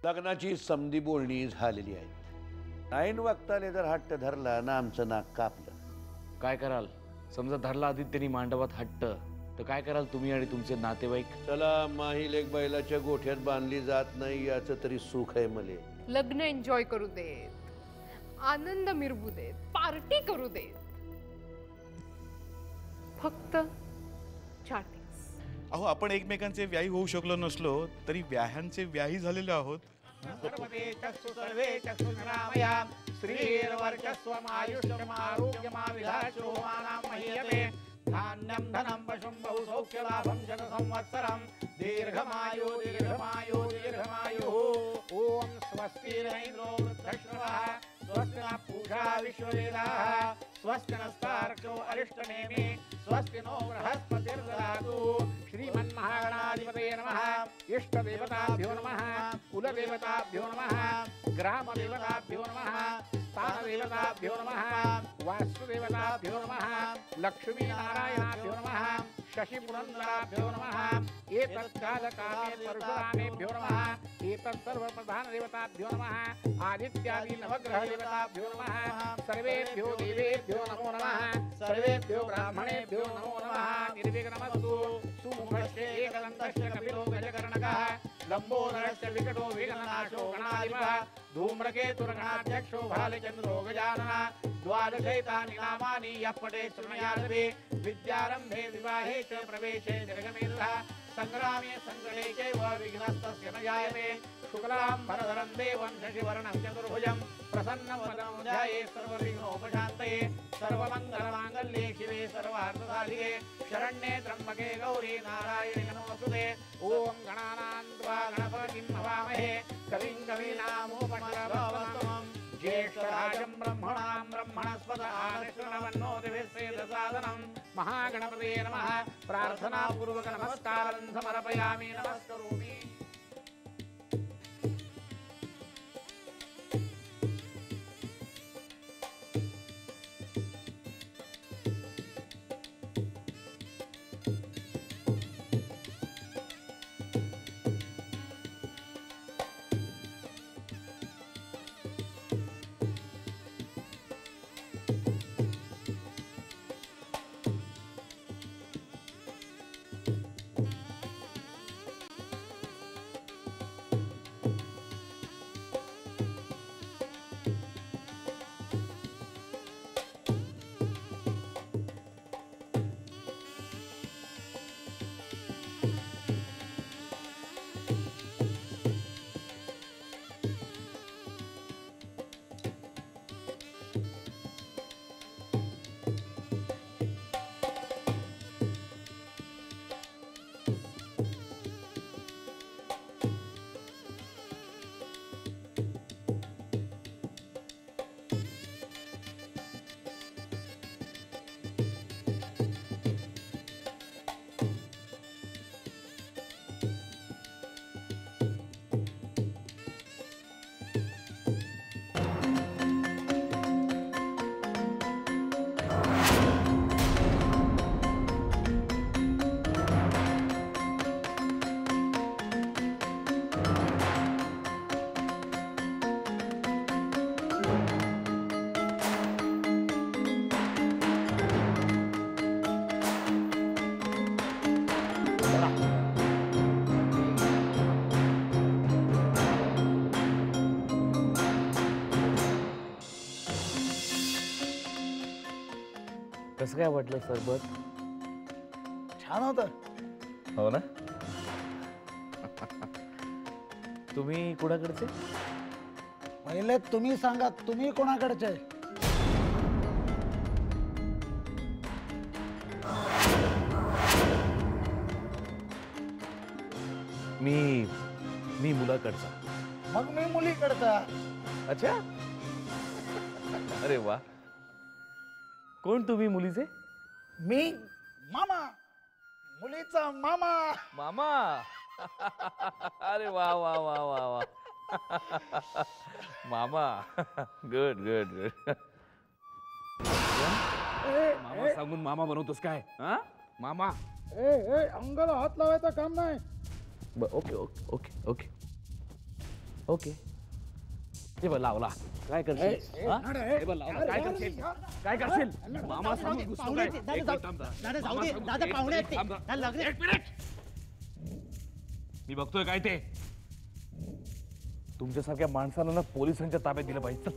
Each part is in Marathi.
लग्नाची समधी बोलणी झालेली आहेत. ऐन वक्ताले जर हट्ट धरला ना आमचं नाक कापलं. काय कराल? समजा धरला आदित्यनी मांडवात हट्ट, तर काय कराल तुम्ही आणि तुमचे नातेवाईक? चला माही लेक बैलाच्या गोठ्यात बांधली जात नाही याचं तरी सुख आहे मले. लग्न एन्जॉय करू देत, आनंद मिरवू देत, पार्टी करू देत, फक्त चॅटिंग. अहो आपण एकमेकांचे व्याही होऊ शकलो नसलो तरी व्याह्यांचे व्याही झालेलो आहोत. धान्यं धनं पशुं बहु सौख्यलाभं शतसंवत्सरं दीर्घमायु दीर्घमायु दीर्घमायुः. ॐ स्वस्ति इन्द्रो वृद्धश्रवः स्वस्ति नः पूषा विश्ववेदाः स्वस्ति नस्तार्क्ष्यो अरिष्टनेमि स्वस्ति नो बृहस्पतिर्दधातु. श्रीमन्महागणाधिपतये नमः. इष्टदेवताभ्यो नमः. कुलदेवताभ्यो नमः. ग्रामदेवताभ्यो नमः. स्थानदेवताभ्यो नमः. वास्तुदेवताभ्यो नमः. लक्ष्मीनारायणाभ्यो नमः. शशिपुरन्दराभ्यो नमः. एतत्कालकामे परशुरामेभ्यो नमः. एतत्सर्वप्रधानदेवताभ्यो नमः. आदित्यादि नवग्रहदेवताभ्यो नमः. सर्वेभ्यो देवेभ्यो नमो नमः. सर्वेभ्यो ब्राह्मणेभ्यो नमो नमः. निर्विघ्नमस्तु. सुमुखस्य एकदन्तस्य कपिलो गजकर्णकः लम्बोदरस्य विकटो विघ्ननाशो गणाधिपः धूम्रकेतुर्गणाध्यक्षो भालचन्द्रो गजाननः. द्वादशैतानि नामानि यः पठेत् शृणुयादपि विद्यारम्भे विवाहे च प्रवेशे निर्गमे तथा संग्रामे संकटे चैव विघ्नस्तस्य न जायते. शुक्लाम्बरधरं देवं शशिवर्णं चतुर्भुजं प्रसन्नवदनं ध्यायेत् सर्वविघ्नोपशान्तये. सर्वमङ्गलमाङ्गल्ये शिवे सर्वार्थसाधिके शरण्ये त्र्यम्बके गौरी नारायणि नमोऽस्तुते. ॐ गणानां त्वा गणपतिं हवामहे कविं कवीनामुपमश्रवस्तमम्. ज्येष्ठराजं ब्रह्मणां ब्रह्मणस्पत आनश्वरवन्नोतिभिस्सेदसादनं. महागणपतये नमः. प्रार्थनापूर्वक नमस्कारं समर्पयामि. नमस्करोमि. कसं काय वाटलं सरबत? छान होतं. हो ना. तुम्ही कोणाकडचे? पहिले तुम्ही सांगा, तुम्ही कोणाकडचे? मी मुलाकडचा. मग मी मुलीकडचा. अच्छा. अरे वा. कोण तुम्ही मुलीचे? मी मामा, मुलीचा मामा. मामा. अरे वा वा वा वा वा. मामा. Good good good. मामा सांगून मामा बनवतोस काय? हा मामा. ए अंगाला हात लावायचं काम नाही. Okay okay okay okay. Okay हे बघ लावला काय करशील हा? हे बघ, लावला. काय करशील काय करशील मामा समोर घुसतो काय? एक मिनिट थांब जरा. मामा समोर एक मिनिट थांब जरा. एक मिनिट मी बघतोय काय ते तुमच्यासारख्या माणसाला ना पोलिसांच्या ताब्यात दिलं पाहिजे चल,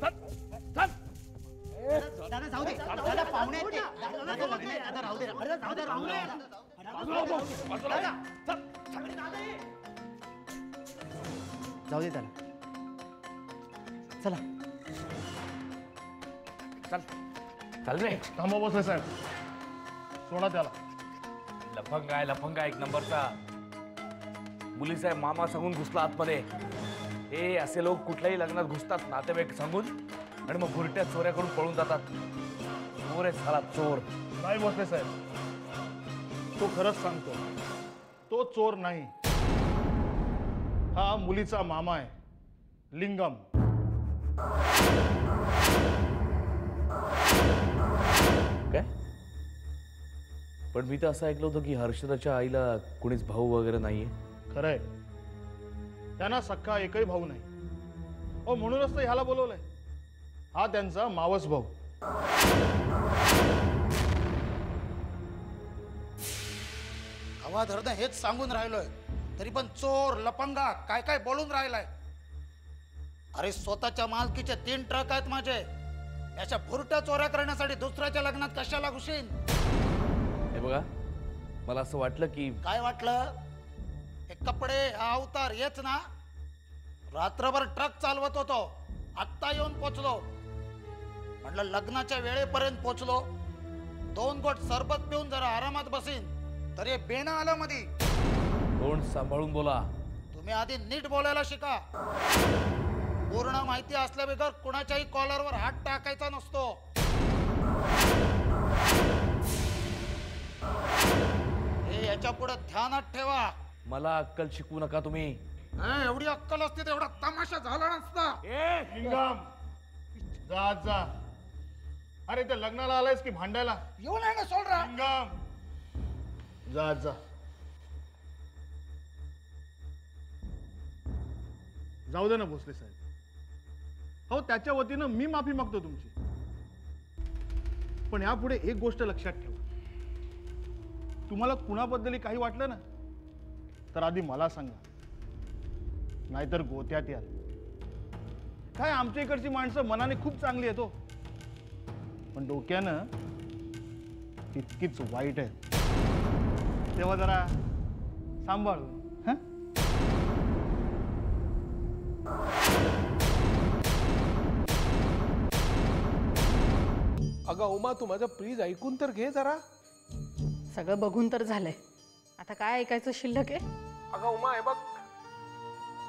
चल, चल. जाऊ दे त्याला चला चल चल रे थांबा बसे साहेब सोडा त्याला. लफंग आहे एक नंबरचा मुलीचा आहे मामा सांगून घुसला आतमध्ये. हे असे लोक कुठल्याही लग्नात घुसतात नातेवाईक सांगून आणि मग भुरट्या चोऱ्याकडून पळून जातात. चोर आहे साला चोर. नाही बसले साहेब तो खरंच सांगतो तो चोर नाही. हा मुलीचा मामा आहे लिंगम. काय पण मी तर असं ऐकलं होतं की हर्षदाच्या आईला कुणीच भाऊ वगैरे नाहीये. खरंय त्यांना सख्खा एकही भाऊ नाही. हो म्हणूनच तर ह्याला बोलवलंय. हा त्यांचा मावस भाऊ. हवा धरदा हेच सांगून राहिलोय तरी पण चोर लपंगा काय काय बोलून राहिलाय. अरे स्वतःच्या मालकीचे 3 ट्रक आहेत माझे. याच्या भुरट्या चोऱ्या करण्यासाठी दुसऱ्याच्या लग्नात कशाला घुसीन. हे बघा मला असं वाटलं की काय वाटलं. हे कपडे हा अवतार हेच ना. रात्रभर ट्रक चालवत होतो आत्ता येऊन पोचलो. म्हटलं लग्नाच्या वेळेपर्यंत पोचलो. 2 घोट सरबत पिऊन जरा आरामात बसीन तर हे बेणं आलं मधी. तोंड सांभाळून बोला. तुम्ही आधी नीट बोलायला शिका. पूर्ण माहिती असल्याबगर कुणाच्याही कॉलरवर हात टाकायचा नसतो. हे याच्या पुढे ध्यानात ठेवा. मला अक्कल शिकवू नका तुम्ही. एवढी अक्कल असते तेवढा तमाशा झाला नसता. लिंगम जा जा. अरे ते लग्नाला आलायस की भांडायला. येऊ नाही ना सोड रा. लिंगम जा जा. जाऊ दे ना भोसले साहेब. हो त्याच्या वतीनं मी माफी मागतो तुमची. पण यापुढे एक गोष्ट लक्षात ठेवा. तुम्हाला कुणाबद्दल काही वाटलं ना तर आधी मला सांगा नाहीतर गोत्यात याल. काय आमच्या इकडची माणसं मनाने खूप चांगली आहेत हो पण डोक्यानं तितकीच वाईट आहे. तेव्हा जरा सांभाळून. अगं उमा तू माझं प्लीज ऐकून तर घे जरा. सगळं बघून तर झालंय आता काय ऐकायचं शिल्लक आहे. अगं उमा हे बघ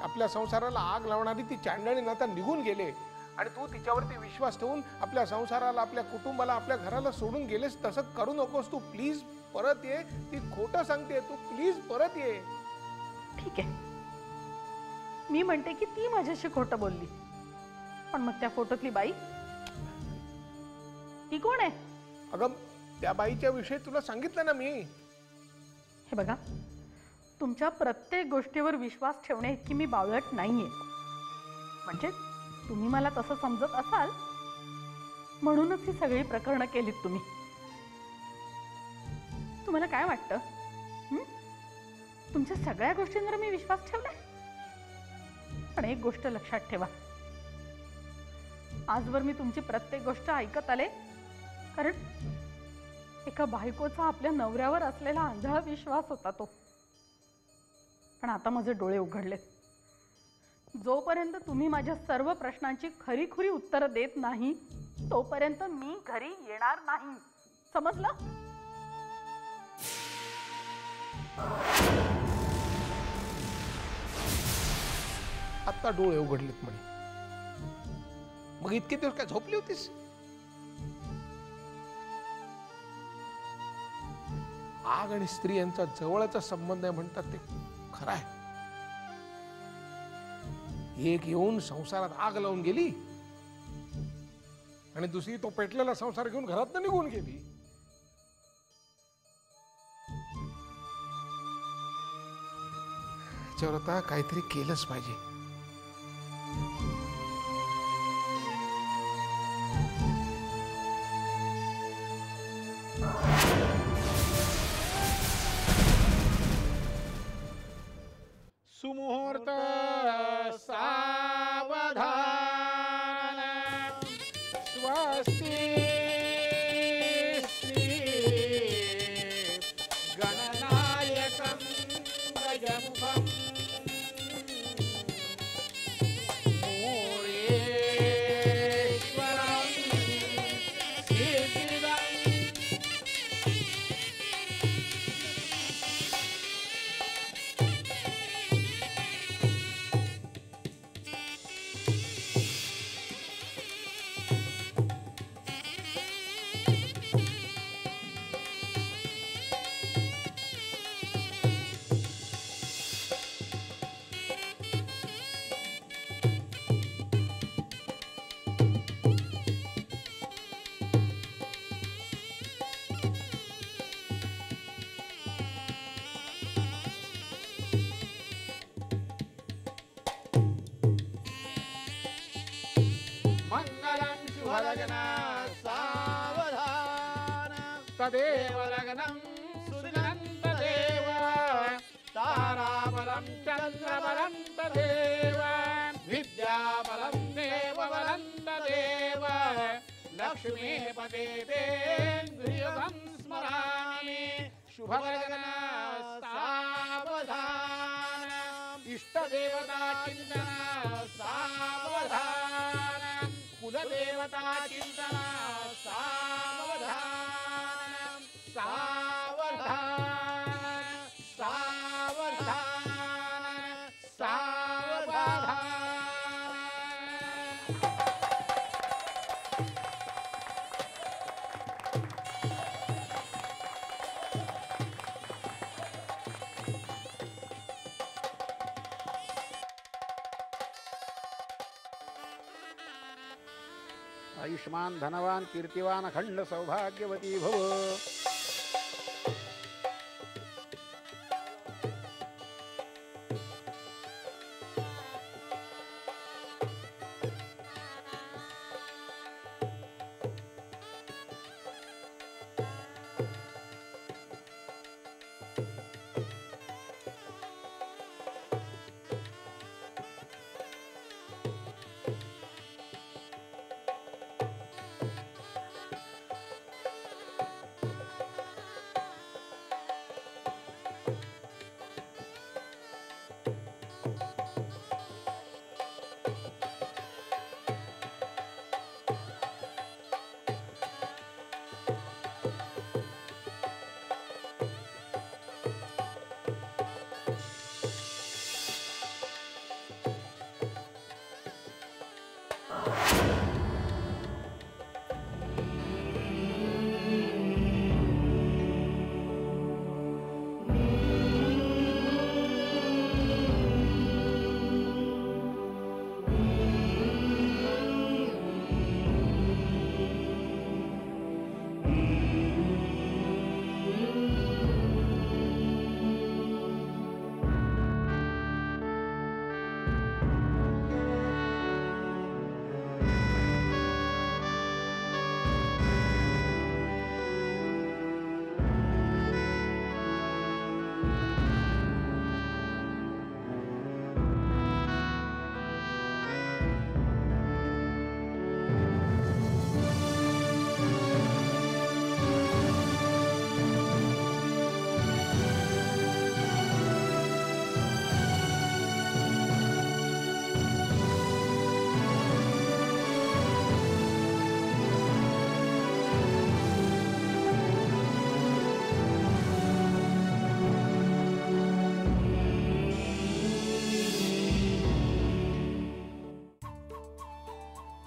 आपल्या संसाराला आग लावणारी ती चांडणी आता निघून गेले आणि तू तिच्यावरती विश्वास ठेवून आपल्या संसाराला आपल्या कुटुंबाला आपल्या घराला सोडून गेलेस. तसं करू नकोस. तू प्लीज परत ये. ती खोटं सांगते. तू प्लीज परत ये. ठीक आहे मी म्हणते की ती माझ्याशी खोटं बोलली पण मग त्या फोटोतली बाई ती कोण आहे. अगं त्या बाईच्या विषयी तुला सांगितलं ना मी. हे बघा तुमच्या प्रत्येक गोष्टीवर विश्वास ठेवणे इतकी मी बावळट नाहीये. म्हणजे तुम्ही मला तसं समजत असाल म्हणूनच ही सगळी प्रकरणं केलीत तुम्ही. तुम्हाला काय वाटतं तुमच्या सगळ्या गोष्टींवर मी विश्वास ठेवलाय. पण एक गोष्ट लक्षात ठेवा आजवर मी तुमची प्रत्येक गोष्ट ऐकत आले कारण एका बायकोचा आपल्या नवऱ्यावर असलेला आंधळा विश्वास होता तो. पण आता माझे डोळे उघडले. जोपर्यंत तुम्ही माझ्या सर्व प्रश्नांची खरीखुरी उत्तरं देत नाही तोपर्यंत मी घरी येणार नाही. समजलं. आत्ता डोळे उघडलेत म्हणे. मग इतके दिवस काय झोपली होतीस. आग आणि स्त्री यांचा जवळचा संबंध आहे म्हणतात ते खरं आहे. एक येऊन संसारात आग लावून गेली आणि दुसरी तो पेटलेला संसार घेऊन घरात निघून गेली. त्याच्यावर आता काहीतरी केलंच पाहिजे. मङ्गलं शुभलग्न सावधान तदेव लग्नं सुदिनं तदेव ताराबलं चन्द्रबलं तदेव विद्याबलं देवबलं तदेव लक्ष्मीपते तेन्द्रियं स्मरामि शुभलग्न सावधान इष्टदेवता चिंतन सावधान कुलदेवता चिंतन सावधान सावधान सावधान सावधान. आयुष्मान धनवान कीर्तिवान अखंड सौभाग्यवती भव.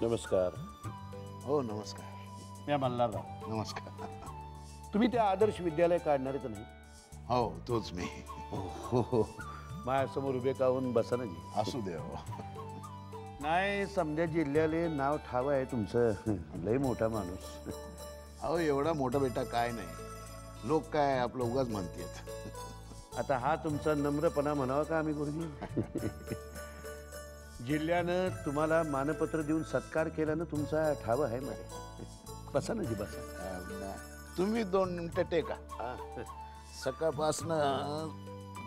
नमस्कार. हो नमस्कार. मी मल्हारराव. नमस्कार. तुम्ही त्या आदर्श विद्यालय काढणारे तर नाही? हो तोच मी. हो हो. माझ्यासमोर उभे काहून बसा ना जी. असू दे. हो नाही, समजा जिल्ह्याले नाव ठाव आहे तुमचं. लय मोठा माणूस. अहो एवढा मोठा बेटा काय नाही, लोक काय आपलं उगाच म्हणतात. आता हा तुमचा नम्रपणा म्हणावा का आम्ही गुरुजी? जिल्ह्यानं तुम्हाला मानपत्र देऊन सत्कार केल्यानं तुमचा ठाव आहे मध्ये. बसा ना जी बसा. तुम्ही 2 मिनिटं टेका. सकाळपासनं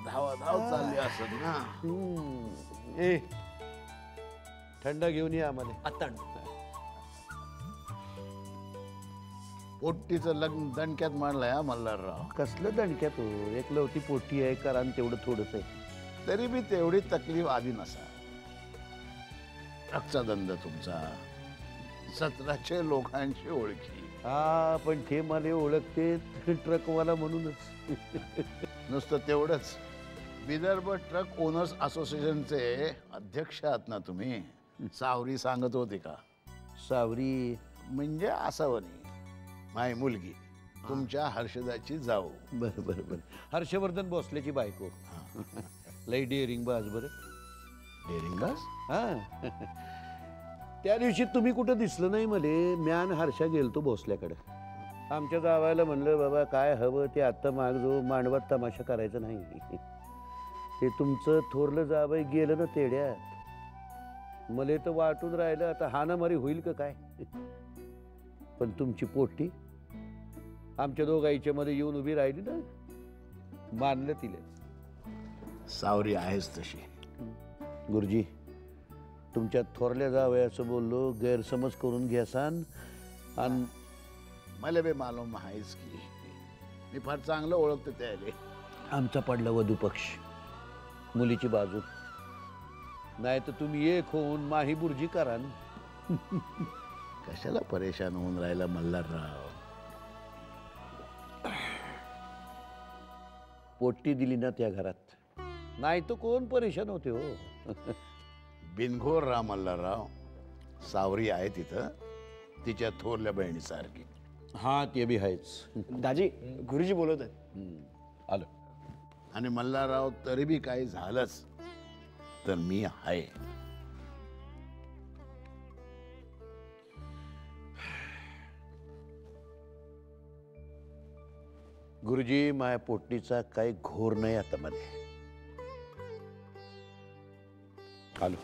धावाधाव चालली असेल ना. ए थंड घेऊन या आम्हाला. आता पोट्टीचं लग्न दणक्यात मांडलंय हा मल्हारराव. कसलं दणक्यात हो, एकलवती पोटी आहे, कारण तेवढं थोडंच आहे. तरी बी तेवढी तकलीफ आधी नसा. ट्रकचा धंदा तुमचा, 1700 लोकांची ओळखी. हा पण ते मला ओळखते ट्रकवाला म्हणूनच. नुसतं तेवढंच, विदर्भ ट्रक ओनर्स असोसिएशनचे अध्यक्ष आहात ना तुम्ही. सावरी सांगत होती का? सावरी म्हणजे आसावनी, माय मुलगी, तुमच्या हर्षदाची जाऊ. बरं बरं बरं. हर्षवर्धन भोसलेची बायको. लई डेअरिंग बाज. बरं डेरिंगास. हा त्या दिवशी तुम्ही कुठं दिसलं नाही मले. म्यान हर्षा गेलतो भोसल्याकडे. आमच्या गावाला म्हणलं बाबा काय हवं ते आत्ता मागजो, मांडवात तमाशा करायचा नाही. ते तुमचं थोरलं जावई गेलं ना तेड्यात. मले तर वाटून राहिलं आता हाणामारी होईल का काय. पण तुमची पोटी आमच्या दोघांच्या मध्ये येऊन उभी राहिली ना, मानलं तिला. सावरी आहेच तशी. गुरुजी, तुमच्या थोरल्या जावयाचं बोललो, गैरसमज करून घ्यासान. आणि मला बे मालूम आहेच की, मी फार चांगलं ओळखतो त्याले. आमचा पडला वधू पक्ष, मुलीची बाजू. नाही तर तुम्ही एक होऊन माही बुर्जी करान. कशाला परेशान होऊन राहिला मल्हारराव. पोट्टी दिली ना त्या घरात, नाही तर कोण परेशान होते हो. बिनघोर राम मल्हारराव. सावरी आहे तिथं, तिच्या थोरल्या बहिणीसारखी. हा ते बी आहेच. दाजी, गुरुजी बोलत आहेत. आलो. आणि मल्हारराव तरी बी काही झालंच तर मी आहे. गुरुजी, माया पोटणीचा काही घोर नाही आता मध्ये. आलो.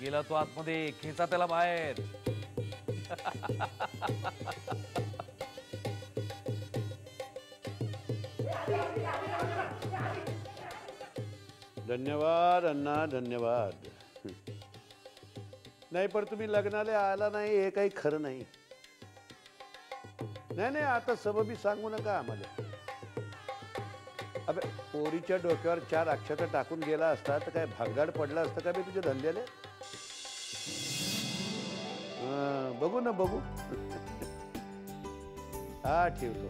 गेला तो आतमध्ये, खेचा त्याला बाहेर. धन्यवाद अण्णा, धन्यवाद. नाही पण तुम्ही लग्नाला आला नाही हे काही खरं नाही. नाही नाही, आता सबबी सांगू नका आम्हाला. अबे, पोरीच्या डोक्यावर 4 अक्षता टाकून गेला असता तर काय भागदाड पडला असतं का बे तुझ्या धंद्याला. बघू ना बघू. हा ठेवतो.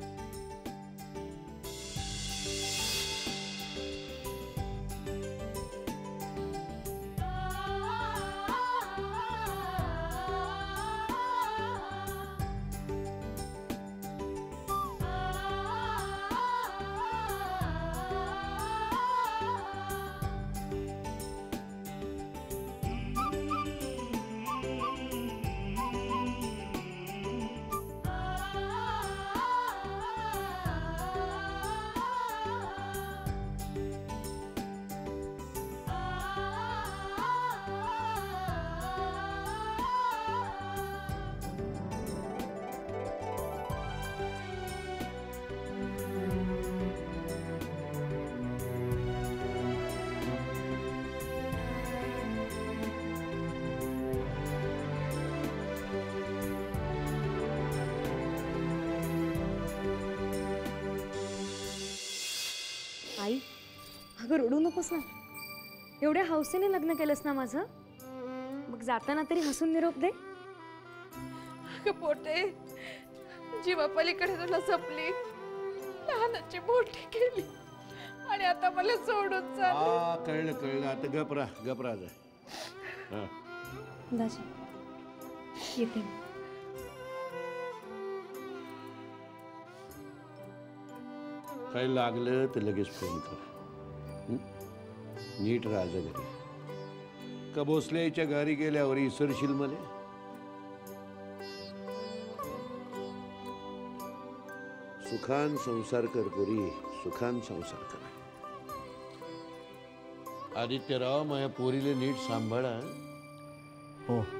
आई, अगं रडू नकोस ना. एवढ्या हौसेने लग्न केलंस ना माझं, मग जाताना तरी हसून निरोप दे. पोटे, जीवापलीकडे तुला जपली, लहानाची मोठी केली आणि आता मला सोडून चालली. हा कळलं कळलं. आता गपरा गपरा जा. हा. दाजी, येते मी. काही लागलं तर लगेच फोन कर. हं? नीट राजा घरी. का भोसल्याच्या घरी गेल्यावर इसरशील मला. सुखान संसार कर पोरी, सुखान संसार कर. आदित्यराव माझ्या पोरीले नीट सांभाळा. हो